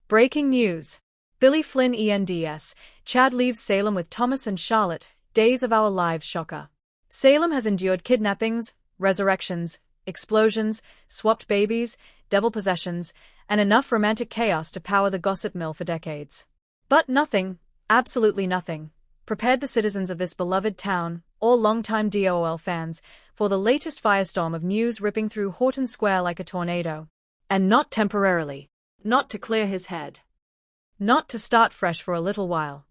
Breaking news. Billy Flynn ENDS. Chad leaves Salem with Thomas and Charlotte. Days of our lives shocker. Salem has endured kidnappings, resurrections, explosions, swapped babies, devil possessions, and enough romantic chaos to power the gossip mill for decades. But nothing, absolutely nothing, prepared the citizens of this beloved town, all longtime DOL fans, for the latest firestorm of news ripping through Horton Square like a tornado. And not temporarily. Not to clear his head. Not to start fresh for a little while.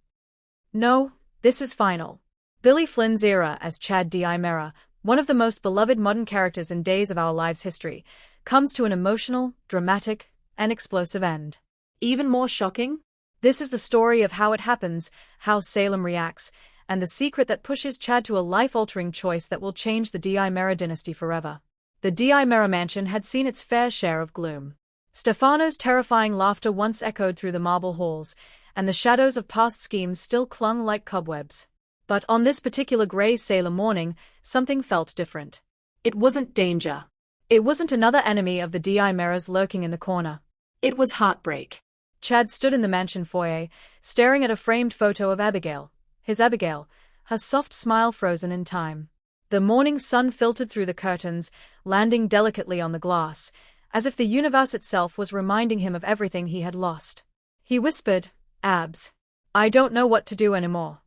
No, this is final. Billy Flynn's era as Chad Di-Mera, one of the most beloved modern characters in Days of Our Lives history, comes to an emotional, dramatic, and explosive end. Even more shocking? This is the story of how it happens, how Salem reacts, and the secret that pushes Chad to a life-altering choice that will change the Di-Mera dynasty forever. The Di-Mera mansion had seen its fair share of gloom. Stefano's terrifying laughter once echoed through the marble halls, and the shadows of past schemes still clung like cobwebs. But on this particular grey Salem morning, something felt different. It wasn't danger. It wasn't another enemy of the Di-Meras lurking in the corner. It was heartbreak. Chad stood in the mansion foyer, staring at a framed photo of Abigail, his Abigail, her soft smile frozen in time. The morning sun filtered through the curtains, landing delicately on the glass, as if the universe itself was reminding him of everything he had lost. He whispered, "Abs. I don't know what to do anymore."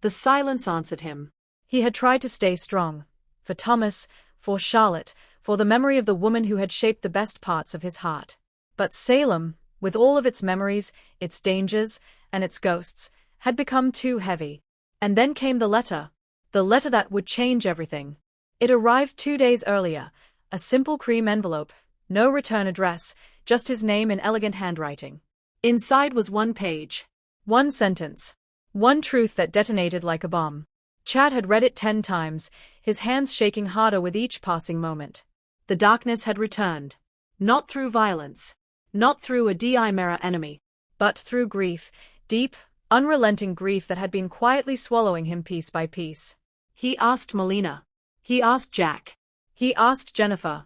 The silence answered him. He had tried to stay strong. For Thomas, for Charlotte, for the memory of the woman who had shaped the best parts of his heart. But Salem, with all of its memories, its dangers, and its ghosts, had become too heavy. And then came the letter that would change everything. It arrived 2 days earlier, a simple cream envelope, no return address, just his name in elegant handwriting. Inside was one page, one sentence, one truth that detonated like a bomb. Chad had read it 10 times, his hands shaking harder with each passing moment. The darkness had returned. Not through violence, not through a Di-Mera enemy, but through grief, deep, unrelenting grief that had been quietly swallowing him piece by piece. He asked Melina. He asked Jack. He asked Jennifer.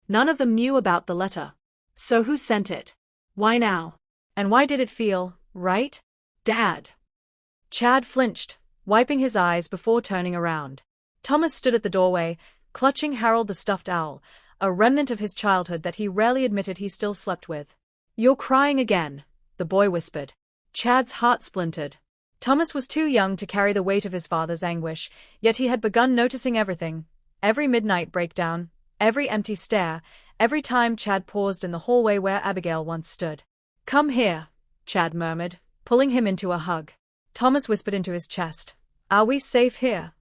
None of them knew about the letter. So who sent it? Why now? And why did it feel right? Dad. Chad flinched, wiping his eyes before turning around. Thomas stood at the doorway, clutching Harold the stuffed owl, a remnant of his childhood that he rarely admitted he still slept with. "You're crying again," the boy whispered. Chad's heart splintered. Thomas was too young to carry the weight of his father's anguish, yet he had begun noticing everything. Every midnight breakdown, every empty stare, every time Chad paused in the hallway where Abigail once stood. "Come here," Chad murmured, pulling him into a hug. Thomas whispered into his chest, "Are we safe here?"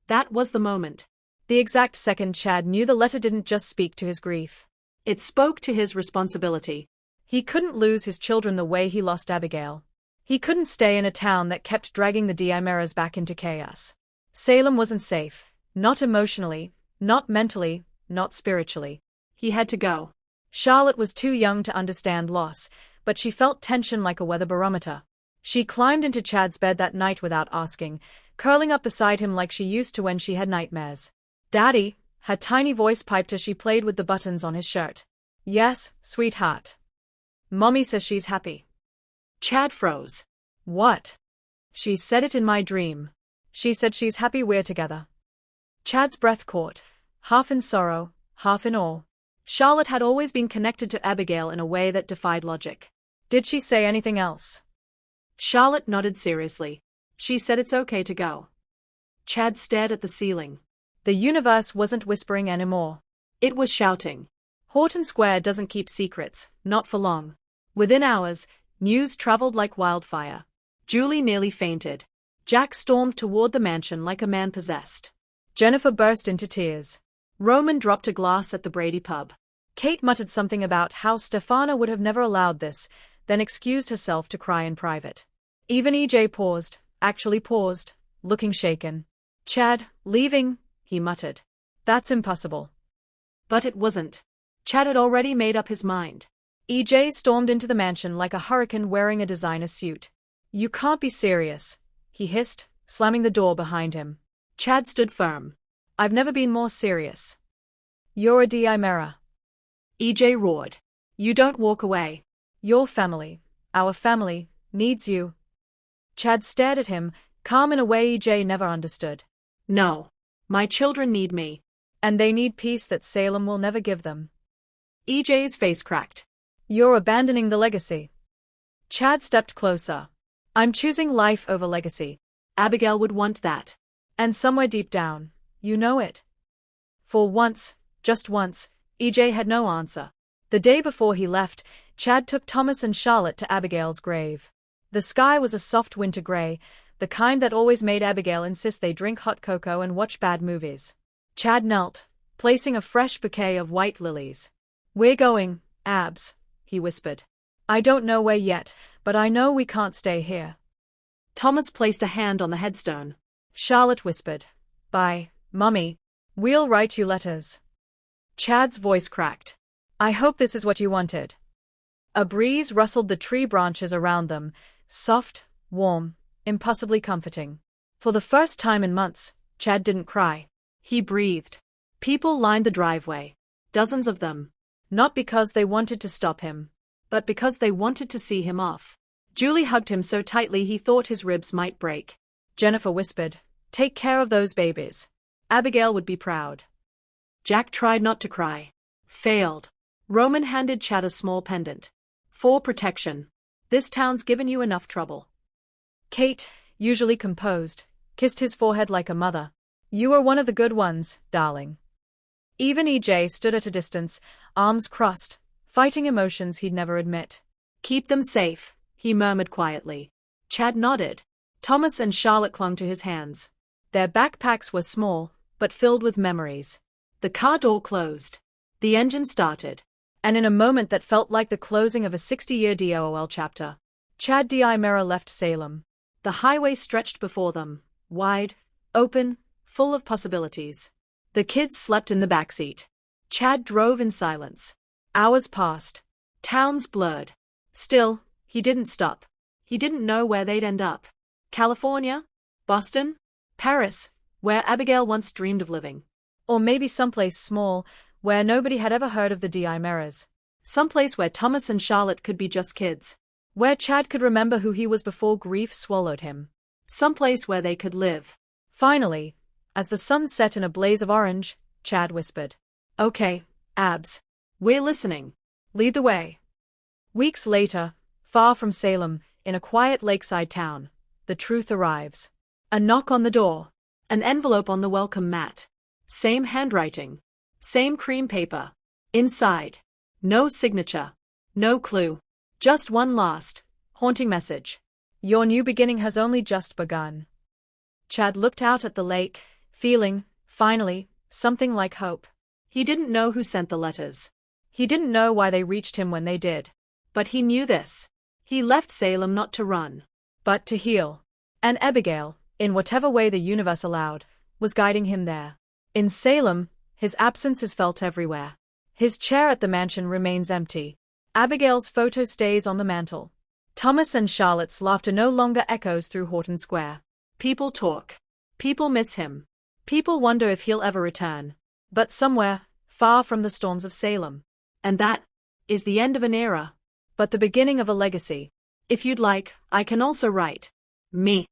That was the moment. The exact second Chad knew the letter didn't just speak to his grief. It spoke to his responsibility. He couldn't lose his children the way he lost Abigail. He couldn't stay in a town that kept dragging the Di-Meras back into chaos. Salem wasn't safe, not emotionally, not mentally, not spiritually. He had to go. Charlotte was too young to understand loss, but she felt tension like a weather barometer. She climbed into Chad's bed that night without asking, curling up beside him like she used to when she had nightmares. "Daddy," her tiny voice piped as she played with the buttons on his shirt. "Yes, sweetheart. Mommy says she's happy." Chad froze. "What?" "She said it in my dream. She said she's happy we're together." Chad's breath caught, half in sorrow, half in awe. Charlotte had always been connected to Abigail in a way that defied logic. "Did she say anything else?" Charlotte nodded seriously. "She said it's okay to go." Chad stared at the ceiling. The universe wasn't whispering anymore. It was shouting. Horton Square doesn't keep secrets, not for long. Within hours, news traveled like wildfire. Julie nearly fainted. Jack stormed toward the mansion like a man possessed. Jennifer burst into tears. Roman dropped a glass at the Brady pub. Kate muttered something about how Stefana would have never allowed this, then excused herself to cry in private. Even EJ paused, actually paused, looking shaken. "Chad, leaving?" he muttered. "That's impossible." But it wasn't. Chad had already made up his mind. EJ stormed into the mansion like a hurricane wearing a designer suit. "You can't be serious," he hissed, slamming the door behind him. Chad stood firm. "I've never been more serious." "You're a Di-Mera." EJ roared. "You don't walk away. Your family, our family, needs you. Chad stared at him, calm in a way EJ never understood. No. My children need me. And they need peace that Salem will never give them. EJ's face cracked. You're abandoning the legacy. Chad stepped closer. I'm choosing life over legacy. Abigail would want that. And somewhere deep down, you know it. For once, just once, EJ had no answer. The day before he left, Chad took Thomas and Charlotte to Abigail's grave. The sky was a soft winter gray, the kind that always made Abigail insist they drink hot cocoa and watch bad movies. Chad knelt, placing a fresh bouquet of white lilies. We're going, Abs, he whispered. I don't know where yet, but I know we can't stay here. Thomas placed a hand on the headstone. Charlotte whispered. Bye, Mummy. We'll write you letters. Chad's voice cracked. I hope this is what you wanted. A breeze rustled the tree branches around them, soft, warm, impossibly comforting. For the first time in months, Chad didn't cry. He breathed. People lined the driveway. Dozens of them. Not because they wanted to stop him, but because they wanted to see him off. Julie hugged him so tightly he thought his ribs might break. Jennifer whispered, Take care of those babies. Abigail would be proud. Jack tried not to cry. Failed. Roman handed Chad a small pendant. For protection. This town's given you enough trouble. Kate, usually composed, kissed his forehead like a mother. You were one of the good ones, darling. Even EJ stood at a distance, arms crossed, fighting emotions he'd never admit. Keep them safe, he murmured quietly. Chad nodded. Thomas and Charlotte clung to his hands. Their backpacks were small, but filled with memories. The car door closed. The engine started. And in a moment that felt like the closing of a 60-year DOOL chapter, Chad Mera left Salem. The highway stretched before them, wide, open, full of possibilities. The kids slept in the backseat. Chad drove in silence. Hours passed. Towns blurred. Still, he didn't stop. He didn't know where they'd end up. California? Boston? Paris, where Abigail once dreamed of living. Or maybe someplace small, where nobody had ever heard of the Meras. Someplace where Thomas and Charlotte could be just kids. Where Chad could remember who he was before grief swallowed him. Someplace where they could live. Finally, as the sun set in a blaze of orange, Chad whispered. Okay, Abs. We're listening. Lead the way. Weeks later, far from Salem, in a quiet lakeside town, the truth arrives. A knock on the door. An envelope on the welcome mat. Same handwriting. Same cream paper. Inside. No signature. No clue. Just one last, haunting message. Your new beginning has only just begun. Chad looked out at the lake, feeling, finally, something like hope. He didn't know who sent the letters. He didn't know why they reached him when they did. But he knew this. He left Salem not to run, but to heal. And Abigail, in whatever way the universe allowed, was guiding him there. In Salem, his absence is felt everywhere. His chair at the mansion remains empty. Abigail's photo stays on the mantel. Thomas and Charlotte's laughter no longer echoes through Horton Square. People talk. People miss him. People wonder if he'll ever return. But somewhere, far from the storms of Salem. And that is the end of an era. But the beginning of a legacy. If you'd like, I can also write. Me.